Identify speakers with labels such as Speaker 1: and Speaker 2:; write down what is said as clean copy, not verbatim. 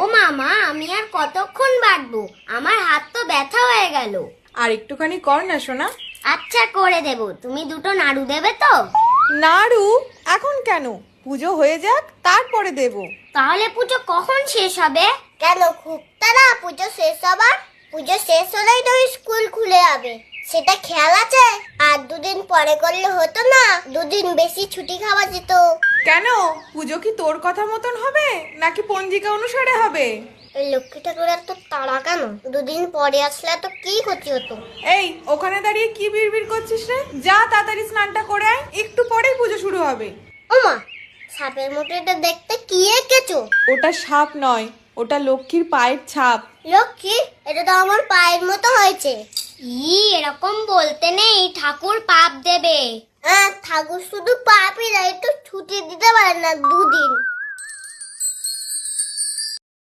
Speaker 1: ও মামা, আমি আর কতক্ষণ বাটবো? আমার হাত তো ব্যথা হয়ে গেল।
Speaker 2: আর একটুখানি কর না সোনা।
Speaker 1: আচ্ছা, করে দেব। তুমি দুটো নাড়ু দেবে তো?
Speaker 2: নাড়ু? এখন কেন? পুজো হয়ে যাক তারপরে দেব।
Speaker 1: তাহলে পুজো কখন শেষ হবে? কেন খুব তাড়া পুজো শেষ হবার? পুজো শেষ হলেই তো স্কুল খুলে যাবে, সেটা খেয়াল আছে? আর দুদিন পরে করলে হতো না? দুদিন বেশি ছুটি খাওয়া যেত।
Speaker 2: কেন, পুজো কি তোর কথা মতন হবে নাকি পঞ্জিকা অনুসারে হবে?
Speaker 1: এই লক্ষ্মী ঠাকুরের তো তাড়া কেন? দুদিন পরে আসলে তো কি ক্ষতি হতো?
Speaker 2: এই, ওখানে দাঁড়িয়ে কি বিড়বিড় করছিস রে? যা তাড়াতাড়ি স্নানটা করে আয়, একটু পরেই পুজো শুরু হবে।
Speaker 1: ওমা, সাপের মতো এটা দেখতে কি এঁকেছো?
Speaker 2: ওটা সাপ নয়, ওটা লক্ষ্মীর পায়ের ছাপ।
Speaker 1: লক্ষ্মী, এটা তো আমার পায়ের মতো হয়েছে। এরকম বলতে নেই, ঠাকুর পাপ দেবে। ঠাকুর শুধু পাপই দেয়, একটু ছুটি দিতে পারে না দুদিন?